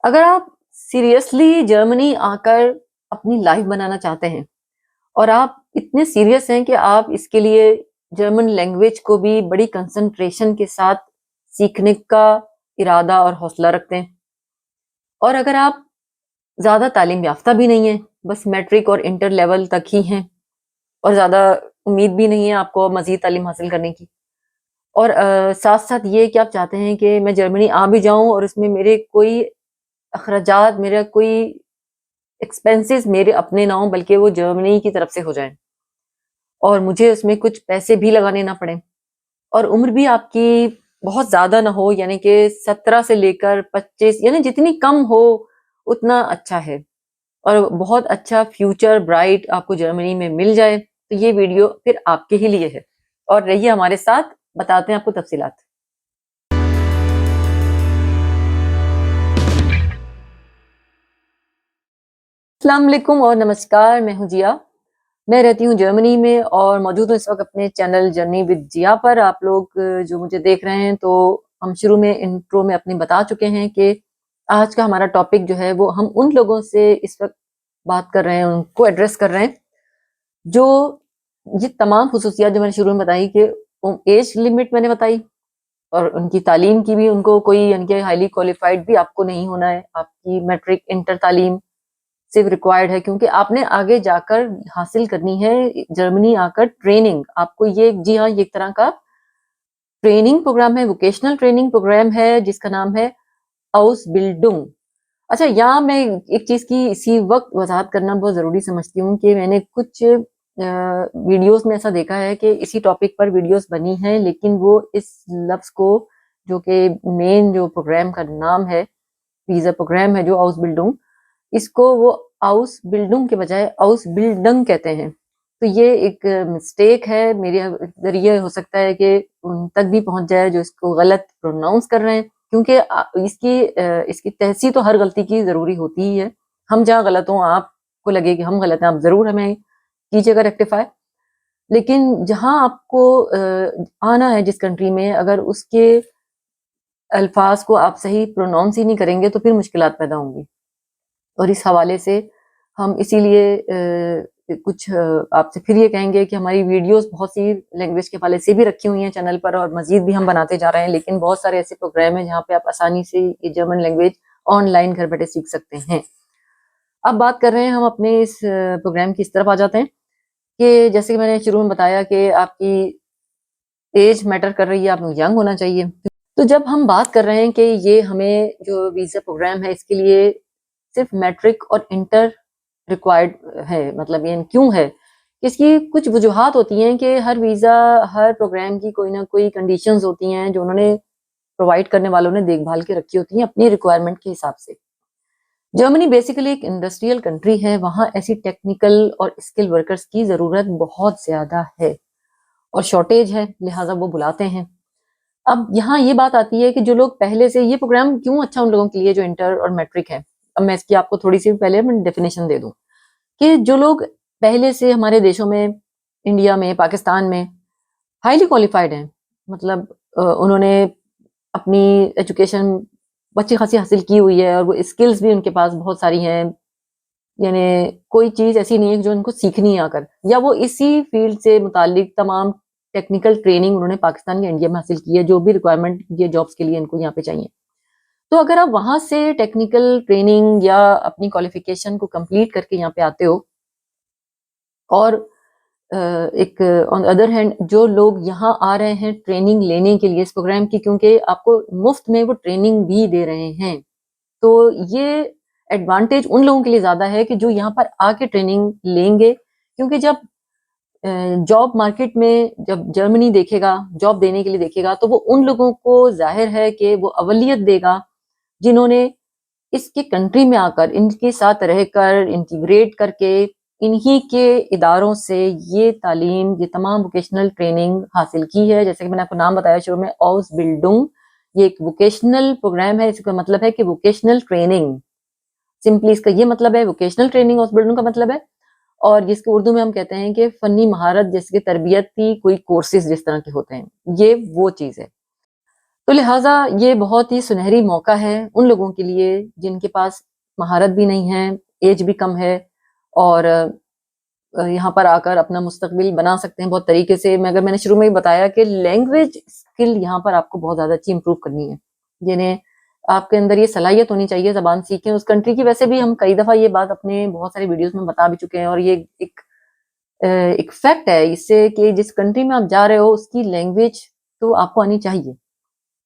اگر آپ سیریسلی جرمنی آ کر اپنی لائف بنانا چاہتے ہیں اور آپ اتنے سیریس ہیں کہ آپ اس کے لیے جرمن لینگویج کو بھی بڑی کنسنٹریشن کے ساتھ سیکھنے کا ارادہ اور حوصلہ رکھتے ہیں، اور اگر آپ زیادہ تعلیم یافتہ بھی نہیں ہیں، بس میٹرک اور انٹر لیول تک ہی ہیں اور زیادہ امید بھی نہیں ہے آپ کو مزید تعلیم حاصل کرنے کی، اور ساتھ ساتھ یہ کہ آپ چاہتے ہیں کہ میں جرمنی آ بھی جاؤں اور اس میں میرے کوئی اخراجات، میرا کوئی ایکسپینسز میرے اپنے نہ ہوں بلکہ وہ جرمنی کی طرف سے ہو جائیں اور مجھے اس میں کچھ پیسے بھی لگانے نہ پڑیں، اور عمر بھی آپ کی بہت زیادہ نہ ہو، یعنی کہ 17 سے لے کر 25، یعنی جتنی کم ہو اتنا اچھا ہے، اور بہت اچھا فیوچر برائٹ آپ کو جرمنی میں مل جائے، تو یہ ویڈیو پھر آپ کے ہی لیے ہے، اور رہیے ہمارے ساتھ، بتاتے ہیں آپ کو تفصیلات۔ السلام علیکم اور نمسکار، میں ہوں جیا، میں رہتی ہوں جرمنی میں اور موجود ہوں اس وقت اپنے چینل جرنی ود جیا پر۔ آپ لوگ جو مجھے دیکھ رہے ہیں تو ہم شروع میں انٹرو میں اپنے بتا چکے ہیں کہ آج کا ہمارا ٹاپک جو ہے وہ ہم ان لوگوں سے اس وقت بات کر رہے ہیں، ان کو ایڈریس کر رہے ہیں جو یہ تمام خصوصیات جو میں نے شروع میں بتائی کہ ایج لمٹ میں نے بتائی، اور ان کی تعلیم کی بھی، ان کو کوئی یعنی کہ ہائیلی کوالیفائڈ بھی آپ کو نہیں ہونا ہے، آپ کی میٹرک انٹر تعلیم صرف ریکوائرڈ ہے، کیونکہ آپ نے آگے جا کر حاصل کرنی ہے جرمنی آ کر ٹریننگ، آپ کو یہ جی ہاں یہ ایک طرح کا ٹریننگ پروگرام ہے، ووکیشنل ٹریننگ پروگرام ہے جس کا نام ہے آؤس بلڈنگ۔ اچھا، یہاں میں ایک چیز کی اسی وقت وضاحت کرنا بہت ضروری سمجھتی ہوں کہ میں نے کچھ ویڈیوز میں ایسا دیکھا ہے کہ اسی ٹاپک پر ویڈیوز بنی ہیں، لیکن وہ اس لفظ کو، جو کہ مین جو پروگرام کا نام ہے، ویزا پروگرام ہے جو آؤس بلڈنگ، اس کو وہ آؤس بلڈنگ کے بجائے آؤس بلڈنگ کہتے ہیں۔ تو یہ ایک مسٹیک ہے، میرے ذریعے ہو سکتا ہے کہ ان تک بھی پہنچ جائے جو اس کو غلط پروناؤنس کر رہے ہیں، کیونکہ اس کی تحصیل تو ہر غلطی کی ضروری ہوتی ہی ہے، ہم جہاں غلط ہوں، آپ کو لگے کہ ہم غلط ہیں، آپ ضرور ہمیں کیجیے گا ریکٹیفائی، لیکن جہاں آپ کو آنا ہے جس کنٹری میں، اگر اس کے الفاظ کو آپ صحیح پروناؤنس ہی نہیں کریں گے تو پھر مشکلات پیدا ہوں گی، اور اس حوالے سے ہم اسی لیے کچھ آپ سے پھر یہ کہیں گے کہ ہماری ویڈیوز بہت سی لینگویج کے حوالے سے بھی رکھی ہوئی ہیں چینل پر، اور مزید بھی ہم بناتے جا رہے ہیں، لیکن بہت سارے ایسے پروگرام ہیں جہاں پہ آپ آسانی سے یہ جرمن لینگویج آن لائن گھر بیٹھے سیکھ سکتے ہیں۔ اب بات کر رہے ہیں ہم اپنے اس پروگرام کی، اس طرف آ جاتے ہیں کہ جیسے کہ میں نے شروع میں بتایا کہ آپ کی ایج میٹر کر رہی ہے، آپ کو ینگ ہونا چاہیے۔ تو جب ہم بات کر رہے ہیں کہ یہ ہمیں جو ویزا پروگرام ہے اس کے لیے صرف میٹرک اور انٹر ریکوائرڈ ہے، مطلب یہ کیوں ہے، اس کی کچھ وجوہات ہوتی ہیں کہ ہر ویزا، ہر پروگرام کی کوئی نہ کوئی کنڈیشنز ہوتی ہیں جو انہوں نے پرووائڈ کرنے والوں نے دیکھ بھال کے رکھی ہوتی ہیں اپنی ریکوائرمنٹ کے حساب سے۔ جرمنی بیسیکلی ایک انڈسٹریل کنٹری ہے، وہاں ایسی ٹیکنیکل اور اسکل ورکرز کی ضرورت بہت زیادہ ہے اور شارٹیج ہے، لہٰذا وہ بلاتے ہیں۔ اب یہاں یہ بات آتی ہے کہ جو لوگ پہلے سے، یہ پروگرام کیوں اچھا ان لوگوں کے لیے جو انٹر اور میٹرک ہے، اب میں اس کی آپ کو تھوڑی سی پہلے میں ڈیفینیشن دے دوں کہ جو لوگ پہلے سے ہمارے دیشوں میں، انڈیا میں، پاکستان میں ہائیلی کوالیفائڈ ہیں، مطلب انہوں نے اپنی ایجوکیشن اچھی خاصی حاصل کی ہوئی ہے اور وہ اسکلز بھی ان کے پاس بہت ساری ہیں، یعنی کوئی چیز ایسی نہیں ہے جو ان کو سیکھنی آ کر، یا وہ اسی فیلڈ سے متعلق تمام ٹیکنیکل ٹریننگ انہوں نے پاکستان یا انڈیا میں حاصل کی ہے، جو بھی ریکوائرمنٹ یہ جابس کے لیے ان کو یہاں پہ چاہیے۔ تو اگر آپ وہاں سے ٹیکنیکل ٹریننگ یا اپنی کوالیفیکیشن کو کمپلیٹ کر کے یہاں پہ آتے ہو، اور ایک آن ادر ہینڈ جو لوگ یہاں آ رہے ہیں ٹریننگ لینے کے لیے اس پروگرام کی، کیونکہ آپ کو مفت میں وہ ٹریننگ بھی دے رہے ہیں، تو یہ ایڈوانٹیج ان لوگوں کے لیے زیادہ ہے کہ جو یہاں پر آ کے ٹریننگ لیں گے، کیونکہ جب جاب مارکیٹ میں جب جرمنی دیکھے گا، جاب دینے کے لیے دیکھے گا، تو وہ ان لوگوں کو ظاہر ہے کہ وہ اولیت دے گا جنہوں نے اس کے کنٹری میں آ کر ان کے ساتھ رہ کر انٹیگریٹ کر کے انہی کے اداروں سے یہ تعلیم، یہ تمام ووکیشنل ٹریننگ حاصل کی ہے۔ جیسے کہ میں نے آپ کو نام بتایا شروع میں، آؤس بلڈنگ، یہ ایک ووکیشنل پروگرام ہے، اس کا مطلب ہے کہ ووکیشنل ٹریننگ، سمپلی اس کا یہ مطلب ہے، ووکیشنل ٹریننگ آؤس بلڈنگ کا مطلب ہے، اور جس کو اردو میں ہم کہتے ہیں کہ فنی مہارت، جیسے کہ تربیتی کوئی کورسز جس طرح کے ہوتے ہیں، یہ وہ چیز ہے۔ تو لہٰذا یہ بہت ہی سنہری موقع ہے ان لوگوں کے لیے جن کے پاس مہارت بھی نہیں ہے، ایج بھی کم ہے، اور یہاں پر آ کر اپنا مستقبل بنا سکتے ہیں بہت طریقے سے۔ اگر میں نے شروع میں ہی بتایا کہ لینگویج اسکل یہاں پر آپ کو بہت زیادہ اچھی امپروو کرنی ہے، یعنی آپ کے اندر یہ صلاحیت ہونی چاہیے زبان سیکھیں اس کنٹری کی۔ ویسے بھی ہم کئی دفعہ یہ بات اپنے بہت سارے ویڈیوز میں بتا بھی چکے ہیں، اور یہ ایک فیکٹ ہے اس سے کہ جس کنٹری میں آپ جا رہے ہو اس کی لینگویج تو آپ کو آنی چاہیے،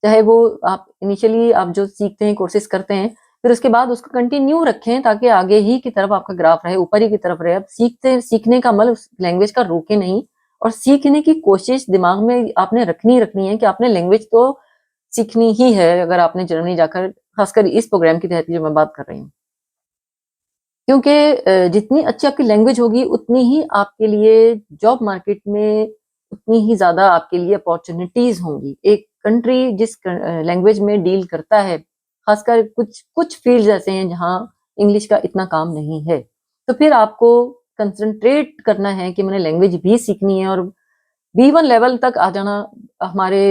چاہے وہ آپ انیشلی آپ جو سیکھتے ہیں کورسز کرتے ہیں، پھر اس کے بعد اس کو کنٹینیو رکھیں تاکہ آگے ہی کی طرف آپ کا گراف رہے، اوپر ہی کی طرف رہے۔ اب سیکھنے کا عمل اس لینگویج کا روکے نہیں، اور سیکھنے کی کوشش دماغ میں آپ نے رکھنی ہے کہ آپ نے لینگویج تو سیکھنی ہی ہے اگر آپ نے جرمنی جا کر، خاص کر اس پروگرام کے تحت جو میں بات کر رہی ہوں، کیونکہ جتنی اچھی آپ کی لینگویج ہوگی اتنی ہی آپ کے لیے جاب مارکیٹ میں اتنی ہی زیادہ آپ کے لیے اپارچونیٹیز ہوں گی۔ ایک کنٹری جس لینگویج میں ڈیل کرتا ہے، خاص کر کچھ فیلڈز ایسے ہیں جہاں انگلش کا اتنا کام نہیں ہے، تو پھر آپ کو کنسنٹریٹ کرنا ہے کہ میں نے لینگویج بھی سیکھنی ہے، اور B1 لیول تک آ جانا ہمارے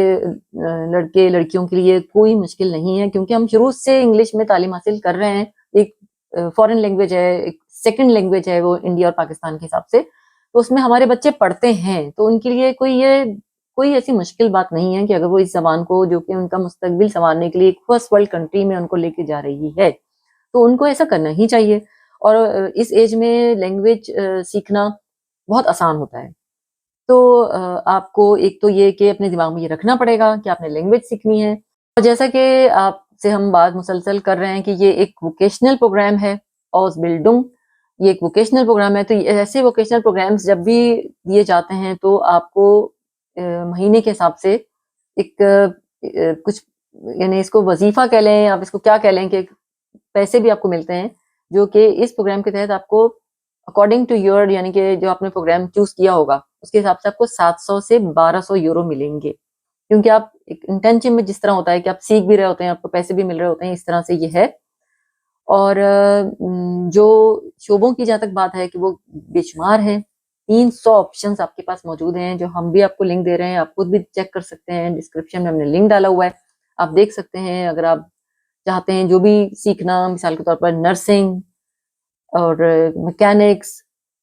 لڑکے لڑکیوں کے لیے کوئی مشکل نہیں ہے، کیونکہ ہم شروع سے انگلش میں تعلیم حاصل کر رہے ہیں۔ ایک فورن لینگویج ہے، ایک سیکنڈ لینگویج ہے وہ انڈیا اور پاکستان کے حساب سے، تو اس میں ہمارے بچے پڑھتے ہیں، تو ان کے لیے کوئی ایسی مشکل بات نہیں ہے کہ اگر وہ اس زبان کو، جو کہ ان کا مستقبل سنوارنے کے لیے ایک فرسٹ ورلڈ کنٹری میں ان کو لے کے جا رہی ہے، تو ان کو ایسا کرنا ہی چاہیے۔ اور اس ایج میں لینگویج سیکھنا بہت آسان ہوتا ہے، تو آپ کو ایک تو یہ کہ اپنے دماغ میں یہ رکھنا پڑے گا کہ آپ نے لینگویج سیکھنی ہے، اور جیسا کہ آپ سے ہم بات مسلسل کر رہے ہیں کہ یہ ایک ووکیشنل پروگرام ہے، اوز بلڈنگ، یہ ایک ووکیشنل پروگرام ہے، تو ایسے ووکیشنل پروگرامز جب بھی دیے جاتے ہیں تو آپ کو مہینے کے حساب سے ایک کچھ، یعنی اس کو وظیفہ کہہ لیں، آپ اس کو کیا کہہ لیں، کہ پیسے بھی آپ کو ملتے ہیں، جو کہ اس پروگرام کے تحت آپ کو اکارڈنگ ٹو یور، یعنی کہ جو آپ نے پروگرام چوز کیا ہوگا اس کے حساب سے آپ کو 700 سے 1200 یورو ملیں گے، کیونکہ آپ ایک انٹرنشپ میں جس طرح ہوتا ہے کہ آپ سیکھ بھی رہے ہوتے ہیں، آپ کو پیسے بھی مل رہے ہوتے ہیں، اس طرح سے یہ ہے۔ اور جو شعبوں کی جہاں تک بات ہے کہ وہ بے شمار ہیں، 300 آپشنز آپ کے پاس موجود ہیں، جو ہم بھی آپ کو لنک دے رہے ہیں، آپ خود بھی چیک کر سکتے ہیں، ڈسکرپشن میں ہم نے لنک ڈالا ہوا ہے، آپ دیکھ سکتے ہیں اگر آپ چاہتے ہیں جو بھی سیکھنا، مثال کے طور پر نرسنگ اور میکینکس،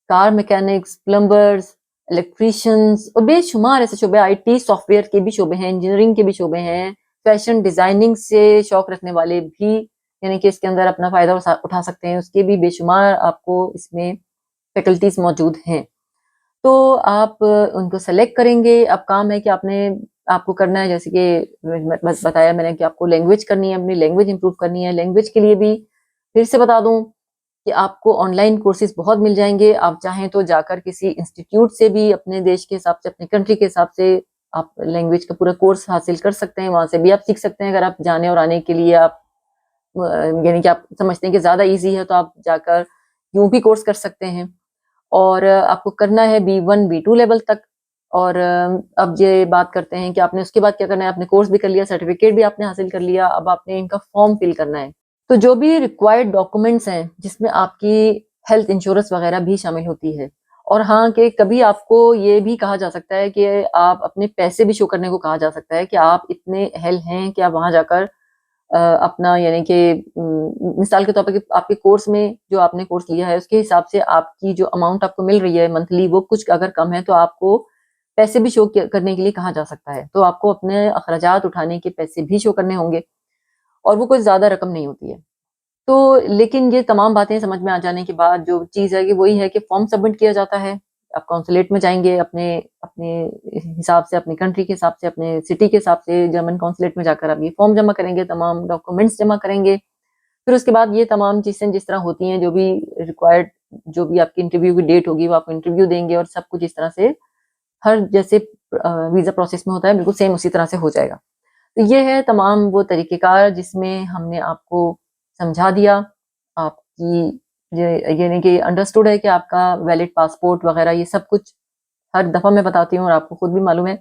کار میکینکس، پلمبرز، الیکٹریشینز، اور بے شمار ایسے شعبے، IT سافٹ ویئر کے بھی شعبے ہیں، انجینئرنگ کے بھی شعبے ہیں، فیشن ڈیزائننگ سے شوق رکھنے والے بھی، یعنی کہ اس کے اندر اپنا فائدہ اٹھا سکتے ہیں، اس کے بھی بے شمار آپ کو اس میں فیکلٹیز موجود ہیں۔ تو آپ ان کو سلیکٹ کریں گے، اب کام ہے کہ آپ کو کرنا ہے، جیسے کہ بس بتایا میں نے کہ آپ کو لینگویج کرنی ہے، اپنی لینگویج امپروو کرنی ہے۔ لینگویج کے لیے بھی پھر سے بتا دوں کہ آپ کو آن لائن کورسز بہت مل جائیں گے، آپ چاہیں تو جا کر کسی انسٹیٹیوٹ سے بھی اپنے دیش کے حساب سے، اپنے کنٹری کے حساب سے آپ لینگویج کا پورا کورس حاصل کر سکتے ہیں، وہاں سے بھی آپ سیکھ سکتے ہیں۔ اگر آپ جانے اور آنے کے لیے آپ یعنی کہ آپ سمجھتے ہیں کہ زیادہ ایزی ہے، تو آپ جا کر یوں بھی کورس کر سکتے ہیں، اور آپ کو کرنا ہے B1 B2 لیول تک۔ اور اب یہ بات کرتے ہیں کہ آپ نے اس کے بعد کیا کرنا ہے، آپ نے کورس بھی کر لیا، سرٹیفکیٹ بھی آپ نے حاصل کر لیا، اب آپ نے ان کا فارم فل کرنا ہے۔ تو جو بھی ریکوائرڈ ڈاکومنٹس ہیں، جس میں آپ کی ہیلتھ انشورنس وغیرہ بھی شامل ہوتی ہے، اور ہاں کہ کبھی آپ کو یہ بھی کہا جا سکتا ہے کہ آپ اپنے پیسے بھی شو کرنے کو کہا جا سکتا ہے کہ آپ اتنے اہل ہیں کہ آپ وہاں جا کر اپنا، یعنی کہ مثال کے طور پر کہ آپ کے کورس میں جو آپ نے کورس لیا ہے اس کے حساب سے آپ کی جو اماؤنٹ آپ کو مل رہی ہے منتھلی، وہ کچھ اگر کم ہے تو آپ کو پیسے بھی شو کرنے کے لیے کہا جا سکتا ہے، تو آپ کو اپنے اخراجات اٹھانے کے پیسے بھی شو کرنے ہوں گے، اور وہ کوئی زیادہ رقم نہیں ہوتی ہے۔ تو لیکن یہ تمام باتیں سمجھ میں آ جانے کے بعد جو چیز ہے کہ وہی ہے کہ فارم سبمٹ کیا جاتا ہے، آپ کونسلیٹ میں جائیں گے، اپنے حساب سے، اپنی کنٹری کے حساب سے، اپنے سٹی کے حساب سے، جرمن کونسلیٹ میں جا کر آپ یہ فارم جمع کریں گے، تمام ڈاکومنٹس جمع کریں گے، پھر اس کے بعد یہ تمام چیزیں جس طرح ہوتی ہیں، جو بھی ریکوائرڈ، جو بھی آپ کی انٹرویو کی ڈیٹ ہوگی وہ آپ کو انٹرویو دیں گے، اور سب کچھ اس طرح سے ہر جیسے ویزا پروسیس میں ہوتا ہے بالکل سیم اسی طرح سے ہو جائے گا۔ تو یہ ہے تمام وہ طریقہ کار جس میں ہم نے آپ کو سمجھا دیا، آپ کی یعنی کہ انڈرسٹوڈ ہے کہ آپ کا ویلڈ پاسپورٹ وغیرہ یہ سب کچھ ہر دفعہ میں بتاتی ہوں، اور آپ کو خود بھی معلوم ہے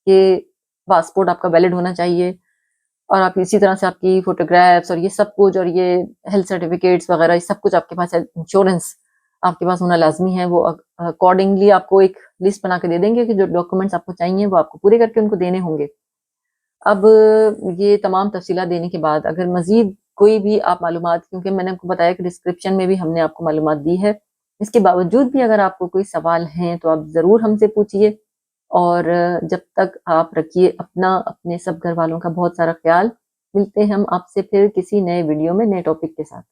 کہ پاسپورٹ آپ کا ویلڈ ہونا چاہیے، اور آپ اسی طرح سے آپ کی فوٹوگرافس اور یہ سب کچھ، اور یہ ہیلتھ سرٹیفکیٹس وغیرہ یہ سب کچھ آپ کے پاس ہے، انشورنس آپ کے پاس ہونا لازمی ہے، وہ اکارڈنگلی آپ کو ایک لسٹ بنا کے دے دیں گے کہ جو ڈاکومنٹس آپ کو چاہیے وہ آپ کو پورے کر کے ان کو دینے ہوں گے۔ اب یہ تمام تفصیلات دینے کے بعد اگر مزید کوئی بھی آپ معلومات، کیونکہ میں نے آپ کو بتایا کہ ڈسکرپشن میں بھی ہم نے آپ کو معلومات دی ہے، اس کے باوجود بھی اگر آپ کو کوئی سوال ہیں تو آپ ضرور ہم سے پوچھیے، اور جب تک آپ رکھیے اپنا، اپنے سب گھر والوں کا بہت سارا خیال۔ ملتے ہیں ہم آپ سے پھر کسی نئے ویڈیو میں نئے ٹاپک کے ساتھ۔